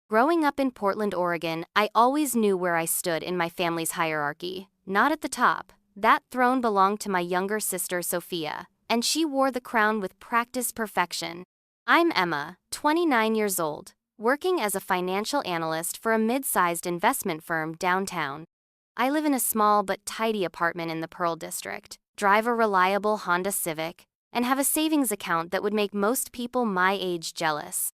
Growing up in Portland, Oregon, I always knew where I stood in my family's hierarchy. Not at the top. That throne belonged to my younger sister, Sophia, and she wore the crown with practiced perfection. I'm Emma, 29 years old, working as a financial analyst for a mid-sized investment firm downtown. I live in a small but tidy apartment in the Pearl District, drive a reliable Honda Civic, and have a savings account that would make most people my age jealous.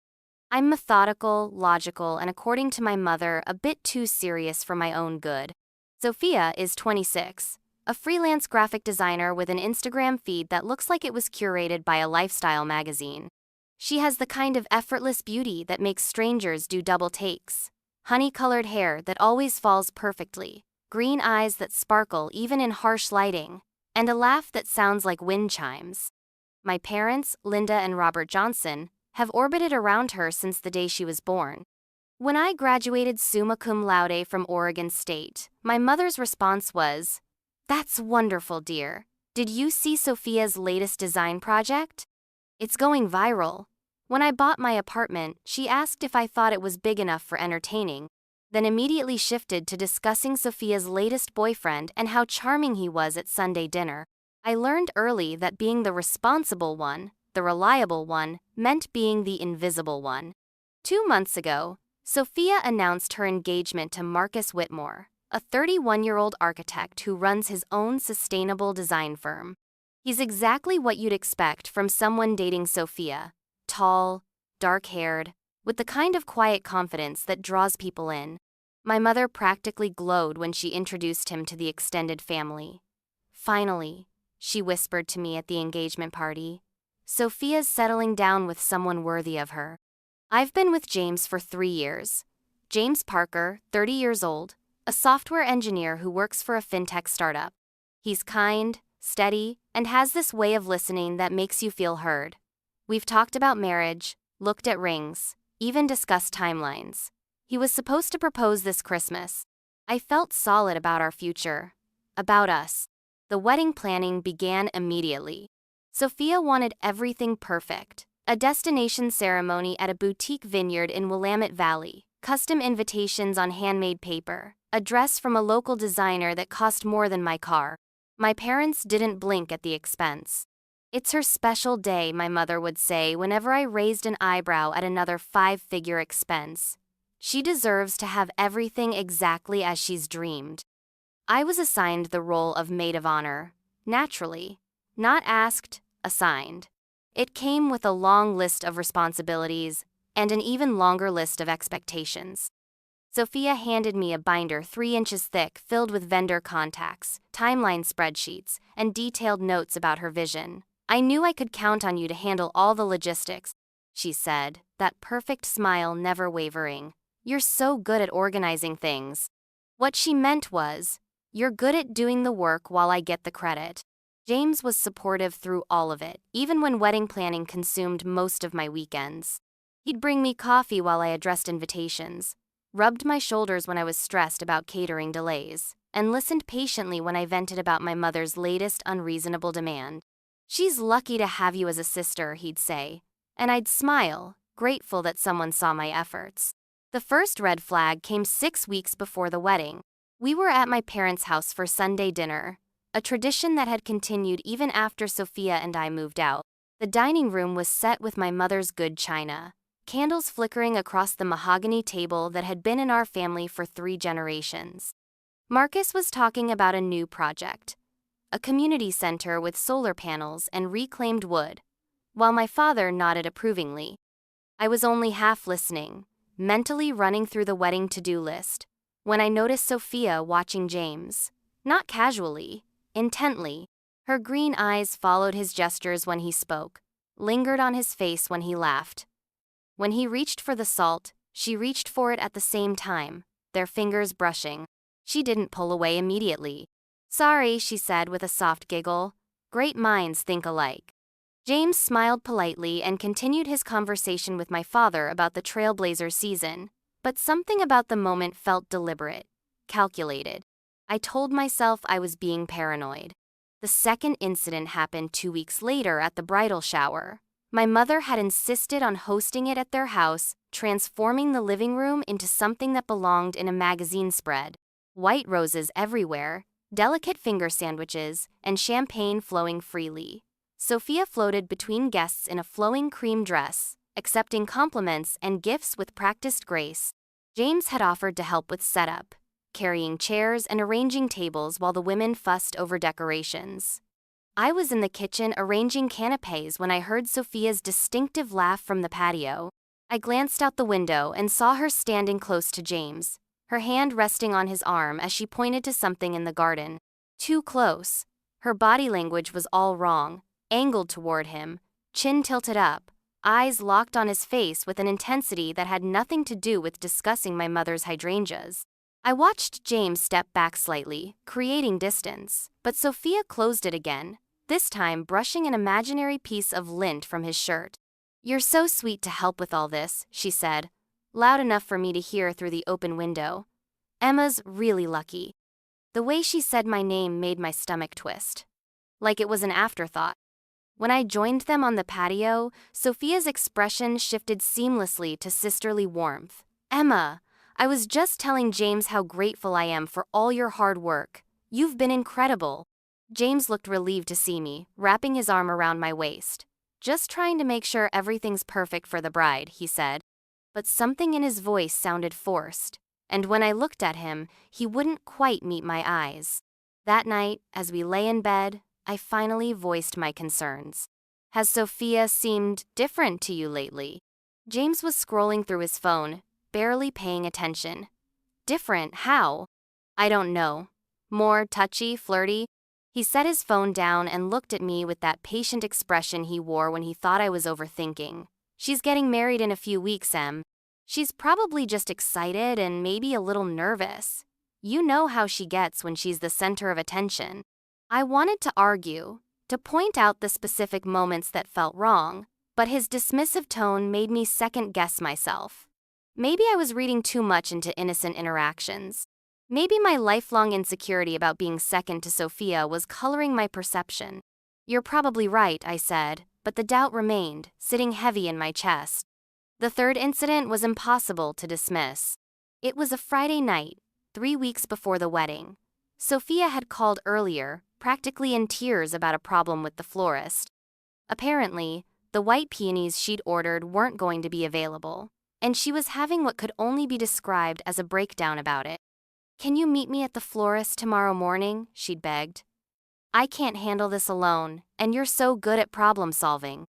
I'm methodical, logical, and according to my mother, a bit too serious for my own good. Sophia is 26, a freelance graphic designer with an Instagram feed that looks like it was curated by a lifestyle magazine. She has the kind of effortless beauty that makes strangers do double takes. Honey-colored hair that always falls perfectly, green eyes that sparkle even in harsh lighting, and a laugh that sounds like wind chimes. My parents, Linda and Robert Johnson, have orbited around her since the day she was born. When I graduated summa cum laude from Oregon State, my mother's response was, "That's wonderful, dear. Did you see Sophia's latest design project? It's going viral." When I bought my apartment, she asked if I thought it was big enough for entertaining, then immediately shifted to discussing Sophia's latest boyfriend and how charming he was at Sunday dinner. I learned early that being the responsible one, the reliable one, meant being the invisible one. 2 months ago, Sophia announced her engagement to Marcus Whitmore, a 31-year-old architect who runs his own sustainable design firm. He's exactly what you'd expect from someone dating Sophia: tall, dark-haired, with the kind of quiet confidence that draws people in. My mother practically glowed when she introduced him to the extended family. "Finally," she whispered to me at the engagement party, "Sophia's settling down with someone worthy of her." I've been with James for 3 years. James Parker, 30 years old, a software engineer who works for a fintech startup. He's kind, steady, and has this way of listening that makes you feel heard. We've talked about marriage, looked at rings, even discussed timelines. He was supposed to propose this Christmas. I felt solid about our future. About us. The wedding planning began immediately. Sophia wanted everything perfect. A destination ceremony at a boutique vineyard in Willamette Valley, custom invitations on handmade paper, a dress from a local designer that cost more than my car. My parents didn't blink at the expense. "It's her special day," my mother would say whenever I raised an eyebrow at another 5-figure expense. "She deserves to have everything exactly as she's dreamed." I was assigned the role of maid of honor, naturally. Not asked, assigned. It came with a long list of responsibilities and an even longer list of expectations. Sophia handed me a binder 3 inches thick filled with vendor contacts, timeline spreadsheets, and detailed notes about her vision. "I knew I could count on you to handle all the logistics," she said, that perfect smile never wavering. "You're so good at organizing things." What she meant was, "You're good at doing the work while I get the credit." James was supportive through all of it, even when wedding planning consumed most of my weekends. He'd bring me coffee while I addressed invitations, rubbed my shoulders when I was stressed about catering delays, and listened patiently when I vented about my mother's latest unreasonable demand. "She's lucky to have you as a sister," he'd say, and I'd smile, grateful that someone saw my efforts. The first red flag came 6 weeks before the wedding. We were at my parents' house for Sunday dinner, a tradition that had continued even after Sophia and I moved out. The dining room was set with my mother's good china, candles flickering across the mahogany table that had been in our family for 3 generations. Marcus was talking about a new project, a community center with solar panels and reclaimed wood, while my father nodded approvingly. I was only half listening, mentally running through the wedding to-do list, when I noticed Sophia watching James, not casually, intently. Her green eyes followed his gestures when he spoke, lingered on his face when he laughed. When he reached for the salt, she reached for it at the same time, their fingers brushing. She didn't pull away immediately. "Sorry," she said with a soft giggle. "Great minds think alike." James smiled politely and continued his conversation with my father about the Trailblazer season, but something about the moment felt deliberate, calculated. I told myself I was being paranoid. The second incident happened 2 weeks later at the bridal shower. My mother had insisted on hosting it at their house, transforming the living room into something that belonged in a magazine spread. White roses everywhere, delicate finger sandwiches, and champagne flowing freely. Sophia floated between guests in a flowing cream dress, accepting compliments and gifts with practiced grace. James had offered to help with setup, carrying chairs and arranging tables while the women fussed over decorations. I was in the kitchen arranging canapés when I heard Sophia's distinctive laugh from the patio. I glanced out the window and saw her standing close to James, her hand resting on his arm as she pointed to something in the garden. Too close. Her body language was all wrong, angled toward him, chin tilted up, eyes locked on his face with an intensity that had nothing to do with discussing my mother's hydrangeas. I watched James step back slightly, creating distance, but Sophia closed it again, this time brushing an imaginary piece of lint from his shirt. "You're so sweet to help with all this," she said, loud enough for me to hear through the open window. "Emma's really lucky." The way she said my name made my stomach twist. Like it was an afterthought. When I joined them on the patio, Sophia's expression shifted seamlessly to sisterly warmth. "Emma, I was just telling James how grateful I am for all your hard work. You've been incredible." James looked relieved to see me, wrapping his arm around my waist. "Just trying to make sure everything's perfect for the bride," he said. But something in his voice sounded forced, and when I looked at him, he wouldn't quite meet my eyes. That night, as we lay in bed, I finally voiced my concerns. "Has Sophia seemed different to you lately?" James was scrolling through his phone, barely paying attention. "Different? How?" "I don't know. More touchy, flirty?" He set his phone down and looked at me with that patient expression he wore when he thought I was overthinking. "She's getting married in a few weeks, Em. She's probably just excited and maybe a little nervous. You know how she gets when she's the center of attention." I wanted to argue, to point out the specific moments that felt wrong, but his dismissive tone made me second-guess myself. Maybe I was reading too much into innocent interactions. Maybe my lifelong insecurity about being second to Sophia was coloring my perception. "You're probably right," I said, but the doubt remained, sitting heavy in my chest. The third incident was impossible to dismiss. It was a Friday night, 3 weeks before the wedding. Sophia had called earlier, practically in tears about a problem with the florist. Apparently, the white peonies she'd ordered weren't going to be available, and she was having what could only be described as a breakdown about it. "Can you meet me at the florist tomorrow morning?" she'd begged. "I can't handle this alone, and you're so good at problem solving."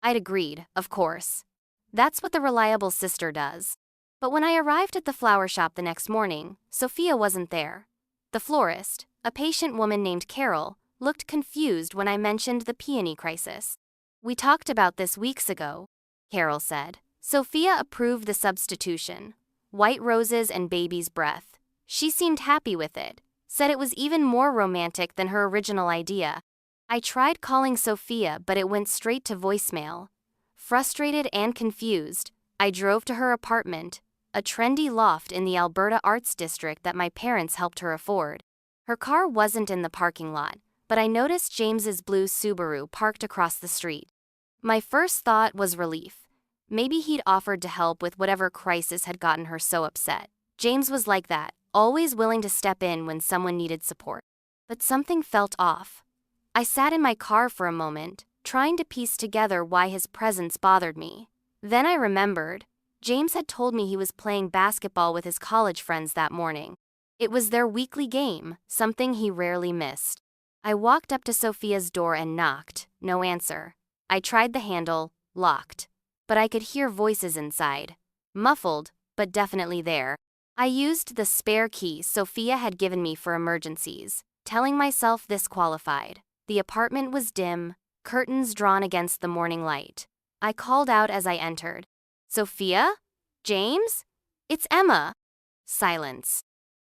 I'd agreed, of course. That's what the reliable sister does. But when I arrived at the flower shop the next morning, Sophia wasn't there. The florist, a patient woman named Carol, looked confused when I mentioned the peony crisis. "We talked about this weeks ago," Carol said. Sophia approved the substitution. White roses and baby's breath. She seemed happy with it, said it was even more romantic than her original idea. I tried calling Sophia, but it went straight to voicemail. Frustrated and confused, I drove to her apartment, a trendy loft in the Alberta Arts District that my parents helped her afford. Her car wasn't in the parking lot, but I noticed James's blue Subaru parked across the street. My first thought was relief. Maybe he'd offered to help with whatever crisis had gotten her so upset. James was like that, always willing to step in when someone needed support. But something felt off. I sat in my car for a moment, trying to piece together why his presence bothered me. Then I remembered. James had told me he was playing basketball with his college friends that morning. It was their weekly game, something he rarely missed. I walked up to Sophia's door and knocked. No answer. I tried the handle, locked. But I could hear voices inside. Muffled, but definitely there. I used the spare key Sophia had given me for emergencies, telling myself this qualified. The apartment was dim, curtains drawn against the morning light. I called out as I entered. "Sophia? James? It's Emma." Silence.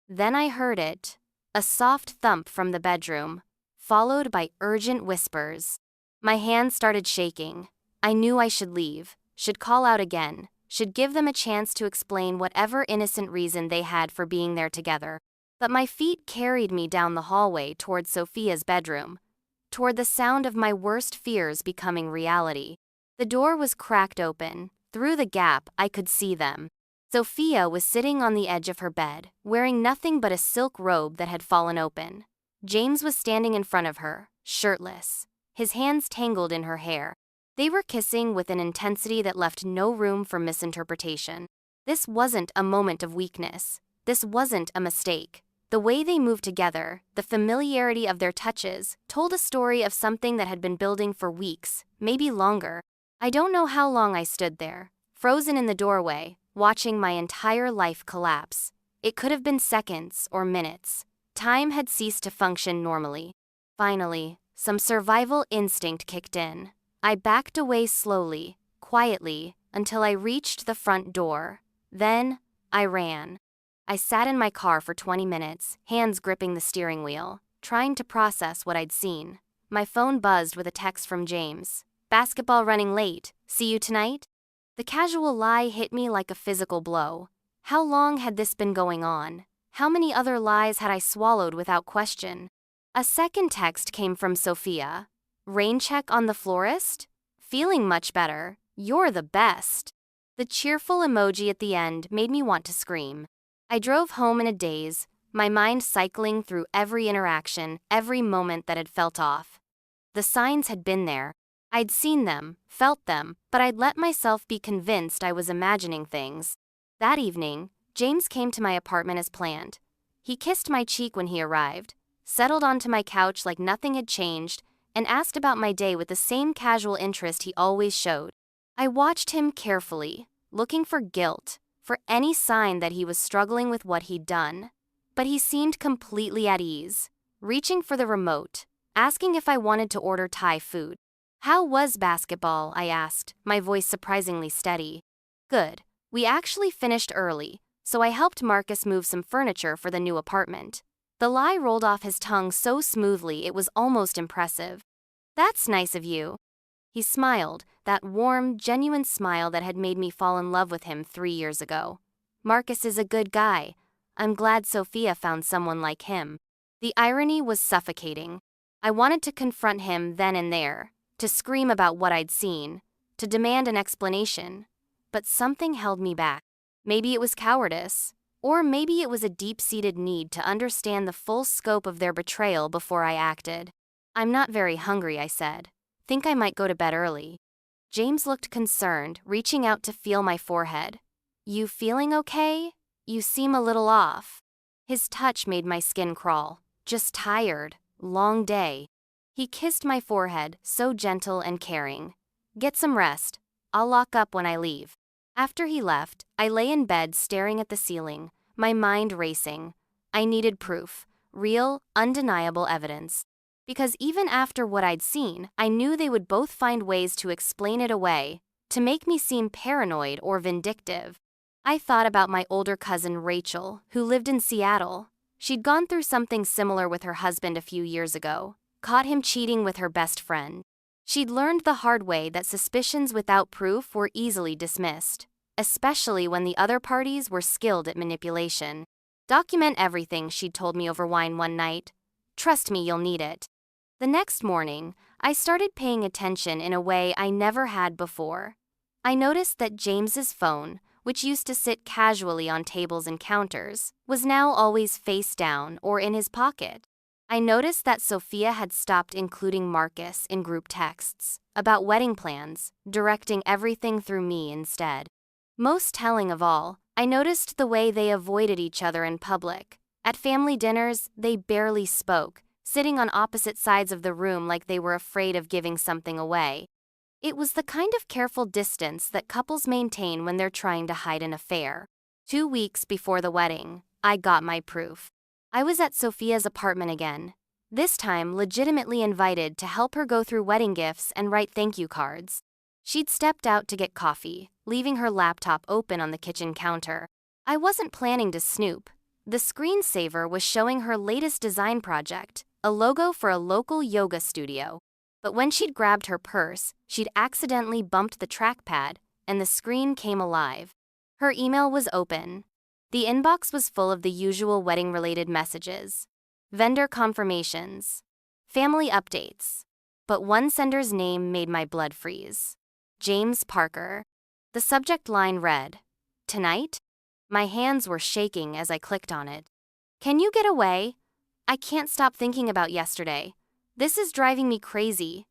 Then I heard it, a soft thump from the bedroom, followed by urgent whispers. My hands started shaking. I knew I should leave, should call out again, should give them a chance to explain whatever innocent reason they had for being there together. But my feet carried me down the hallway toward Sophia's bedroom, toward the sound of my worst fears becoming reality. The door was cracked open. Through the gap, I could see them. Sophia was sitting on the edge of her bed, wearing nothing but a silk robe that had fallen open. James was standing in front of her, shirtless, his hands tangled in her hair. They were kissing with an intensity that left no room for misinterpretation. This wasn't a moment of weakness. This wasn't a mistake. The way they moved together, the familiarity of their touches, told a story of something that had been building for weeks, maybe longer. I don't know how long I stood there, frozen in the doorway, watching my entire life collapse. It could have been seconds or minutes. Time had ceased to function normally. Finally, some survival instinct kicked in. I backed away slowly, quietly, until I reached the front door. Then, I ran. I sat in my car for 20 minutes, hands gripping the steering wheel, trying to process what I'd seen. My phone buzzed with a text from James. "Basketball running late. See you tonight?" The casual lie hit me like a physical blow. How long had this been going on? How many other lies had I swallowed without question? A second text came from Sophia. "Rain check on the florist? Feeling much better. You're the best." The cheerful emoji at the end made me want to scream. I drove home in a daze, my mind cycling through every interaction, every moment that had felt off. The signs had been there. I'd seen them, felt them, but I'd let myself be convinced I was imagining things. That evening, James came to my apartment as planned. He kissed my cheek when he arrived, settled onto my couch like nothing had changed, and asked about my day with the same casual interest he always showed. I watched him carefully, looking for guilt, for any sign that he was struggling with what he'd done. But he seemed completely at ease, reaching for the remote, asking if I wanted to order Thai food. "How was basketball?" I asked, my voice surprisingly steady. "Good. We actually finished early, so I helped Marcus move some furniture for the new apartment." The lie rolled off his tongue so smoothly it was almost impressive. "That's nice of you." He smiled, that warm, genuine smile that had made me fall in love with him 3 years ago. "Marcus is a good guy. I'm glad Sophia found someone like him." The irony was suffocating. I wanted to confront him then and there, to scream about what I'd seen, to demand an explanation. But something held me back. Maybe it was cowardice, or maybe it was a deep-seated need to understand the full scope of their betrayal before I acted. "I'm not very hungry," I said. "Think I might go to bed early." James looked concerned, reaching out to feel my forehead. "You feeling okay? You seem a little off." His touch made my skin crawl. "Just tired. Long day." He kissed my forehead, so gentle and caring. "Get some rest. I'll lock up when I leave." After he left, I lay in bed staring at the ceiling, my mind racing. I needed proof, real, undeniable evidence. Because even after what I'd seen, I knew they would both find ways to explain it away, to make me seem paranoid or vindictive. I thought about my older cousin Rachel, who lived in Seattle. She'd gone through something similar with her husband a few years ago, caught him cheating with her best friend. She'd learned the hard way that suspicions without proof were easily dismissed, especially when the other parties were skilled at manipulation. "Document everything," she'd told me over wine one night. "Trust me, you'll need it." The next morning, I started paying attention in a way I never had before. I noticed that James's phone, which used to sit casually on tables and counters, was now always face down or in his pocket. I noticed that Sophia had stopped including Marcus in group texts about wedding plans, directing everything through me instead. Most telling of all, I noticed the way they avoided each other in public. At family dinners, they barely spoke, sitting on opposite sides of the room like they were afraid of giving something away. It was the kind of careful distance that couples maintain when they're trying to hide an affair. 2 weeks before the wedding, I got my proof. I was at Sophia's apartment again, this time legitimately invited to help her go through wedding gifts and write thank you cards. She'd stepped out to get coffee, leaving her laptop open on the kitchen counter. I wasn't planning to snoop. The screensaver was showing her latest design project, a logo for a local yoga studio. But when she'd grabbed her purse, she'd accidentally bumped the trackpad, and the screen came alive. Her email was open. The inbox was full of the usual wedding-related messages, vendor confirmations, family updates. But one sender's name made my blood freeze. James Parker. The subject line read, "Tonight?" My hands were shaking as I clicked on it. "Can you get away? I can't stop thinking about yesterday. This is driving me crazy.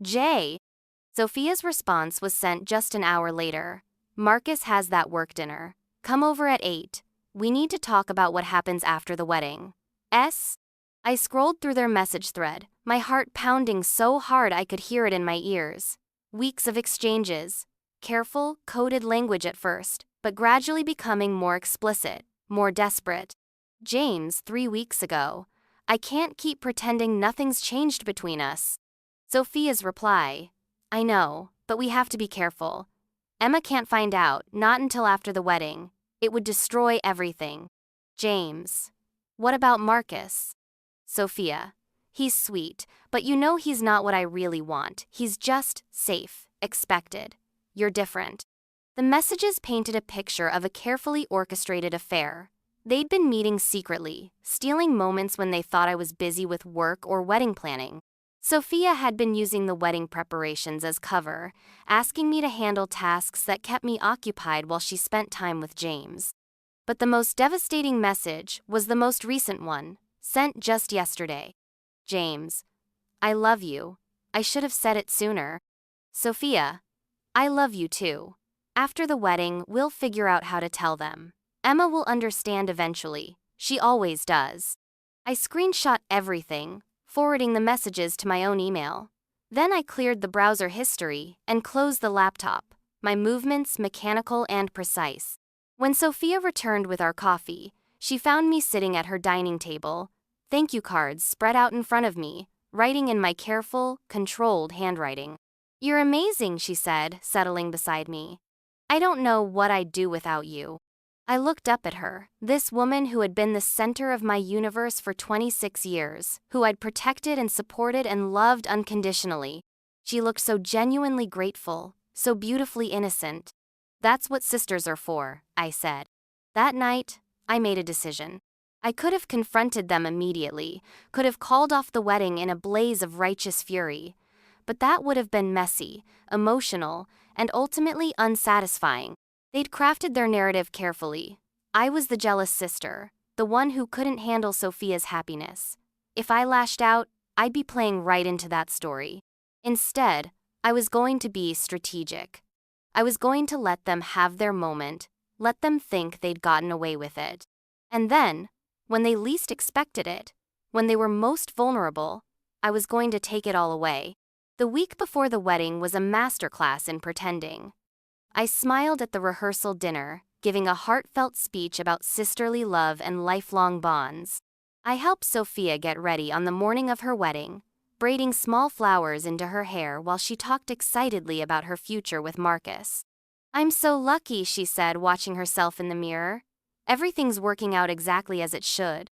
Jay." Sophia's response was sent just an hour later. "Marcus has that work dinner. Come over at 8. We need to talk about what happens after the wedding." I scrolled through their message thread, my heart pounding so hard I could hear it in my ears. Weeks of exchanges. Careful, coded language at first, but gradually becoming more explicit, more desperate. "James, 3 weeks ago. I can't keep pretending nothing's changed between us." Sophia's reply, "I know, but we have to be careful. Emma can't find out, not until after the wedding. It would destroy everything." James, "What about Marcus?" Sophia, "He's sweet, but you know he's not what I really want. He's just safe, expected. You're different." The messages painted a picture of a carefully orchestrated affair. They'd been meeting secretly, stealing moments when they thought I was busy with work or wedding planning. Sophia had been using the wedding preparations as cover, asking me to handle tasks that kept me occupied while she spent time with James. But the most devastating message was the most recent one, sent just yesterday. "James, I love you. I should have said it sooner." Sophia, "I love you too. After the wedding, we'll figure out how to tell them. Emma will understand eventually. She always does." I screenshot everything, forwarding the messages to my own email. Then I cleared the browser history and closed the laptop, my movements mechanical and precise. When Sophia returned with our coffee, she found me sitting at her dining table, thank you cards spread out in front of me, writing in my careful, controlled handwriting. "You're amazing," she said, settling beside me. "I don't know what I'd do without you." I looked up at her, this woman who had been the center of my universe for 26 years, who I'd protected and supported and loved unconditionally. She looked so genuinely grateful, so beautifully innocent. "That's what sisters are for," I said. That night, I made a decision. I could have confronted them immediately, could have called off the wedding in a blaze of righteous fury. But that would have been messy, emotional, and ultimately unsatisfying. They'd crafted their narrative carefully. I was the jealous sister, the one who couldn't handle Sophia's happiness. If I lashed out, I'd be playing right into that story. Instead, I was going to be strategic. I was going to let them have their moment, let them think they'd gotten away with it. And then, when they least expected it, when they were most vulnerable, I was going to take it all away. The week before the wedding was a masterclass in pretending. I smiled at the rehearsal dinner, giving a heartfelt speech about sisterly love and lifelong bonds. I helped Sophia get ready on the morning of her wedding, braiding small flowers into her hair while she talked excitedly about her future with Marcus. "I'm so lucky," she said, watching herself in the mirror. "Everything's working out exactly as it should."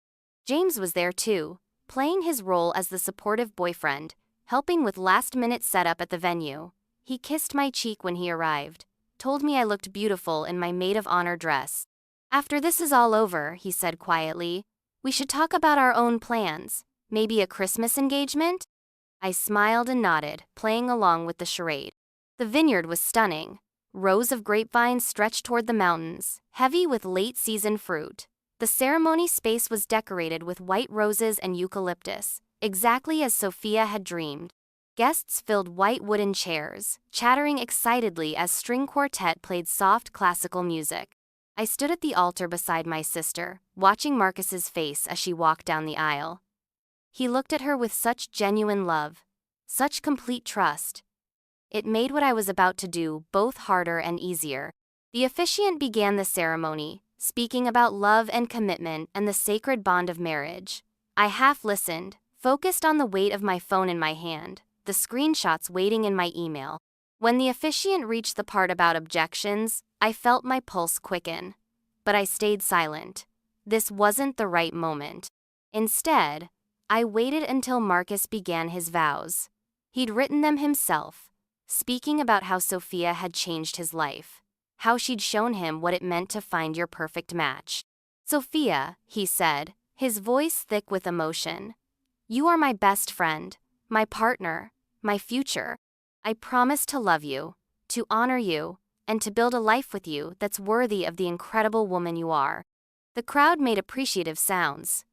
James was there too, playing his role as the supportive boyfriend, helping with last-minute setup at the venue. He kissed my cheek when he arrived, told me I looked beautiful in my maid of honor dress. "After this is all over," he said quietly, "we should talk about our own plans. Maybe a Christmas engagement?" I smiled and nodded, playing along with the charade. The vineyard was stunning. Rows of grapevines stretched toward the mountains, heavy with late-season fruit. The ceremony space was decorated with white roses and eucalyptus, exactly as Sophia had dreamed. Guests filled white wooden chairs, chattering excitedly as string quartet played soft classical music. I stood at the altar beside my sister, watching Marcus's face as she walked down the aisle. He looked at her with such genuine love, such complete trust. It made what I was about to do both harder and easier. The officiant began the ceremony, speaking about love and commitment and the sacred bond of marriage. I half listened, focused on the weight of my phone in my hand, the screenshots waiting in my email. When the officiant reached the part about objections, I felt my pulse quicken. But I stayed silent. This wasn't the right moment. Instead, I waited until Marcus began his vows. He'd written them himself, speaking about how Sophia had changed his life, how she'd shown him what it meant to find your perfect match. "Sophia," he said, his voice thick with emotion, "you are my best friend, my partner, my future. I promise to love you, to honor you, and to build a life with you that's worthy of the incredible woman you are." The crowd made appreciative sounds.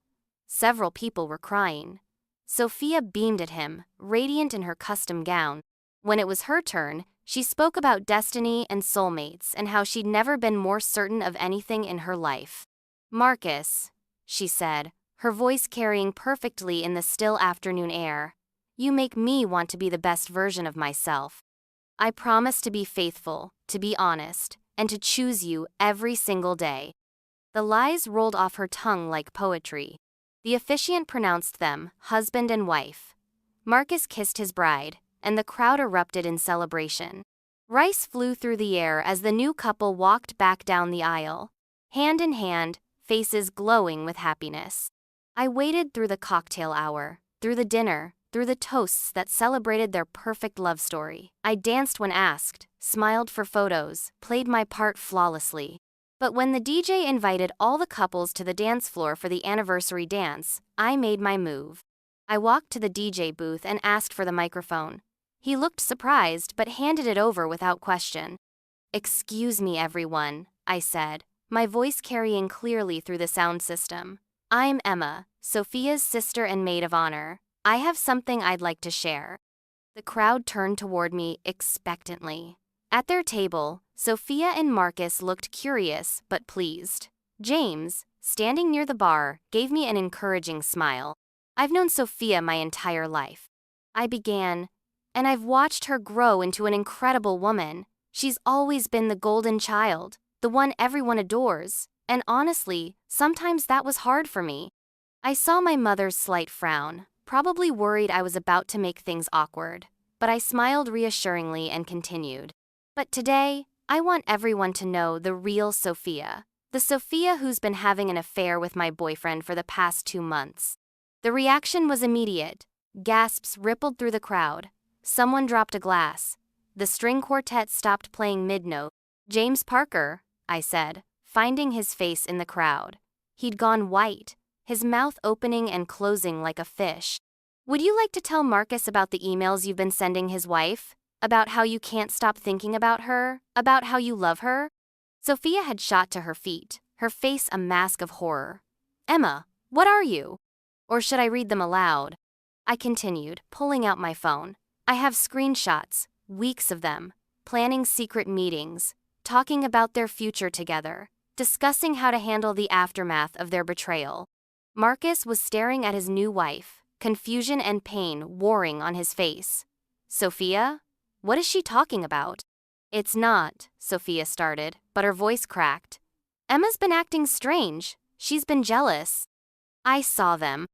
Several people were crying. Sophia beamed at him, radiant in her custom gown. When it was her turn, she spoke about destiny and soulmates and how she'd never been more certain of anything in her life. "Marcus," she said, her voice carrying perfectly in the still afternoon air, "you make me want to be the best version of myself. I promise to be faithful, to be honest, and to choose you every single day." The lies rolled off her tongue like poetry. The officiant pronounced them husband and wife. Marcus kissed his bride, and the crowd erupted in celebration. Rice flew through the air as the new couple walked back down the aisle, hand in hand, faces glowing with happiness. I waited through the cocktail hour, through the dinner, through the toasts that celebrated their perfect love story. I danced when asked, smiled for photos, played my part flawlessly. But when the DJ invited all the couples to the dance floor for the anniversary dance, I made my move. I walked to the DJ booth and asked for the microphone. He looked surprised but handed it over without question. "Excuse me, everyone," I said, my voice carrying clearly through the sound system. "I'm Emma, Sophia's sister and maid of honor. I have something I'd like to share." The crowd turned toward me expectantly. At their table, Sophia and Marcus looked curious but pleased. James, standing near the bar, gave me an encouraging smile. "I've known Sophia my entire life," I began, "and I've watched her grow into an incredible woman. She's always been the golden child, the one everyone adores, and honestly, sometimes that was hard for me." I saw my mother's slight frown, probably worried I was about to make things awkward, but I smiled reassuringly and continued. "But today, I want everyone to know the real Sophia, the Sophia who's been having an affair with my boyfriend for the past 2 months." The reaction was immediate. Gasps rippled through the crowd. Someone dropped a glass. The string quartet stopped playing mid-note. "James Parker," I said, finding his face in the crowd. He'd gone white, his mouth opening and closing like a fish. "Would you like to tell Marcus about the emails you've been sending his wife? About how you can't stop thinking about her? About how you love her?" Sophia had shot to her feet, her face a mask of horror. "Emma, what are you? Or should I read them aloud?" I continued, pulling out my phone. "I have screenshots, weeks of them, planning secret meetings, talking about their future together, discussing how to handle the aftermath of their betrayal." Marcus was staring at his new wife, confusion and pain warring on his face. "Sophia? What is she talking about?" "It's not," Sophia started, but her voice cracked. "Emma's been acting strange. She's been jealous." "I saw them,"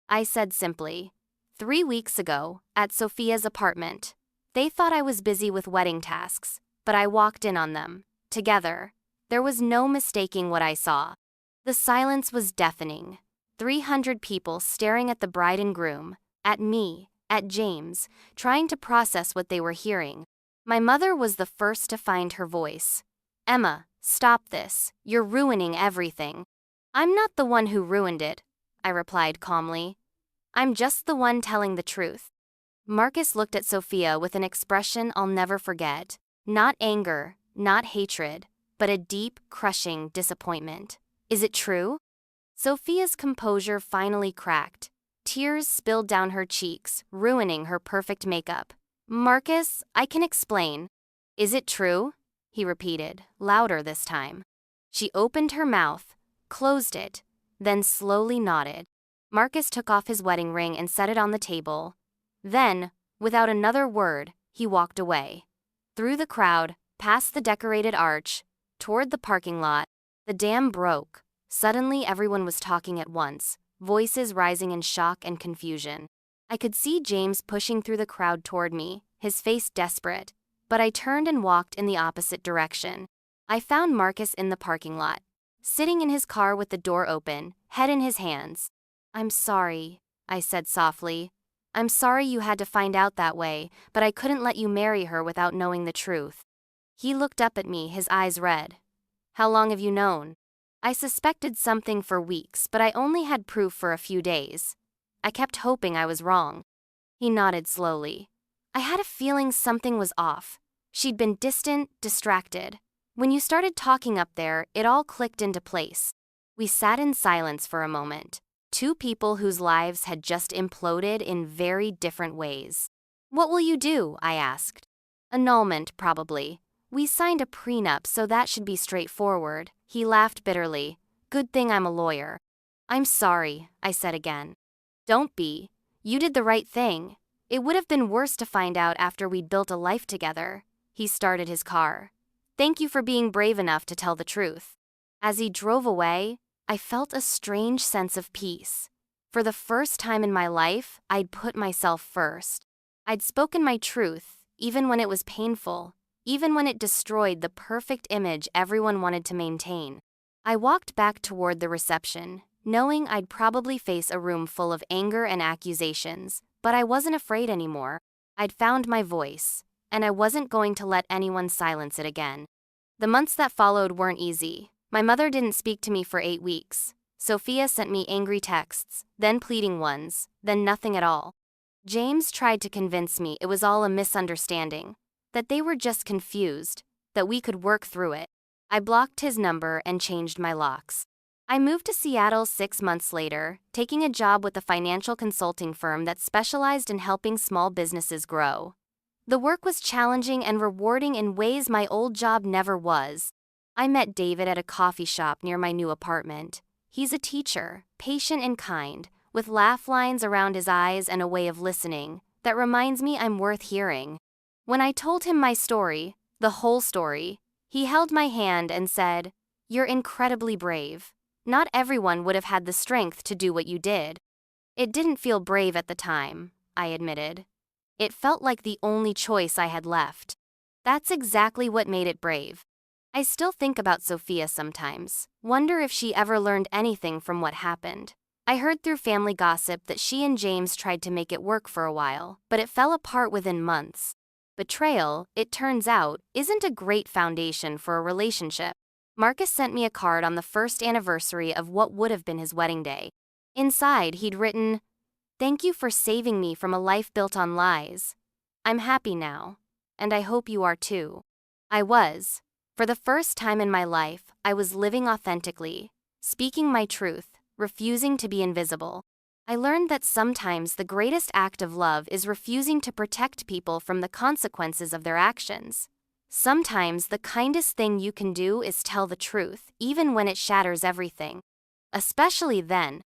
I said simply. 3 weeks ago, at Sophia's apartment. They thought I was busy with wedding tasks, but I walked in on them, together. There was no mistaking what I saw. The silence was deafening. 300 people staring at the bride and groom, at me, at James, trying to process what they were hearing. My mother was the first to find her voice. "Emma, stop this. You're ruining everything." "I'm not the one who ruined it," I replied calmly. "I'm just the one telling the truth." Marcus looked at Sophia with an expression I'll never forget. Not anger, not hatred, but a deep, crushing disappointment. "Is it true?" Sophia's composure finally cracked. Tears spilled down her cheeks, ruining her perfect makeup. "Marcus, I can explain." "Is it true?" he repeated, louder this time. She opened her mouth, closed it, then slowly nodded. Marcus took off his wedding ring and set it on the table. Then, without another word, he walked away. Through the crowd, past the decorated arch, toward the parking lot. The dam broke. Suddenly everyone was talking at once, voices rising in shock and confusion. I could see James pushing through the crowd toward me, his face desperate, but I turned and walked in the opposite direction. I found Marcus in the parking lot, sitting in his car with the door open, head in his hands. "I'm sorry," I said softly. "I'm sorry you had to find out that way, but I couldn't let you marry her without knowing the truth." He looked up at me, his eyes red. "How long have you known?" I suspected something for weeks, but I only had proof for a few days. I kept hoping I was wrong. He nodded slowly. "I had a feeling something was off. She'd been distant, distracted. When you started talking up there, it all clicked into place. We sat in silence for a moment. Two people whose lives had just imploded in very different ways. "What will you do?" I asked. "Annulment, probably. We signed a prenup, so that should be straightforward." He laughed bitterly. "Good thing I'm a lawyer." "I'm sorry," I said again. "Don't be. You did the right thing. It would have been worse to find out after we'd built a life together." He started his car. "Thank you for being brave enough to tell the truth." As he drove away, I felt a strange sense of peace. For the first time in my life, I'd put myself first. I'd spoken my truth, even when it was painful, even when it destroyed the perfect image everyone wanted to maintain. I walked back toward the reception, knowing I'd probably face a room full of anger and accusations, but I wasn't afraid anymore. I'd found my voice, and I wasn't going to let anyone silence it again. The months that followed weren't easy. My mother didn't speak to me for 8 weeks. Sophia sent me angry texts, then pleading ones, then nothing at all. James tried to convince me it was all a misunderstanding, that they were just confused, that we could work through it. I blocked his number and changed my locks. I moved to Seattle 6 months later, taking a job with a financial consulting firm that specialized in helping small businesses grow. The work was challenging and rewarding in ways my old job never was. I met David at a coffee shop near my new apartment. He's a teacher, patient and kind, with laugh lines around his eyes and a way of listening that reminds me I'm worth hearing. When I told him my story, the whole story, he held my hand and said, "You're incredibly brave. Not everyone would have had the strength to do what you did." It didn't feel brave at the time, I admitted. It felt like the only choice I had left. That's exactly what made it brave. I still think about Sophia sometimes, wonder if she ever learned anything from what happened. I heard through family gossip that she and James tried to make it work for a while, but it fell apart within months. Betrayal, it turns out, isn't a great foundation for a relationship. Marcus sent me a card on the first anniversary of what would have been his wedding day. Inside, he'd written, "Thank you for saving me from a life built on lies. I'm happy now, and I hope you are too." I was. For the first time in my life, I was living authentically, speaking my truth, refusing to be invisible. I learned that sometimes the greatest act of love is refusing to protect people from the consequences of their actions. Sometimes the kindest thing you can do is tell the truth, even when it shatters everything. Especially then,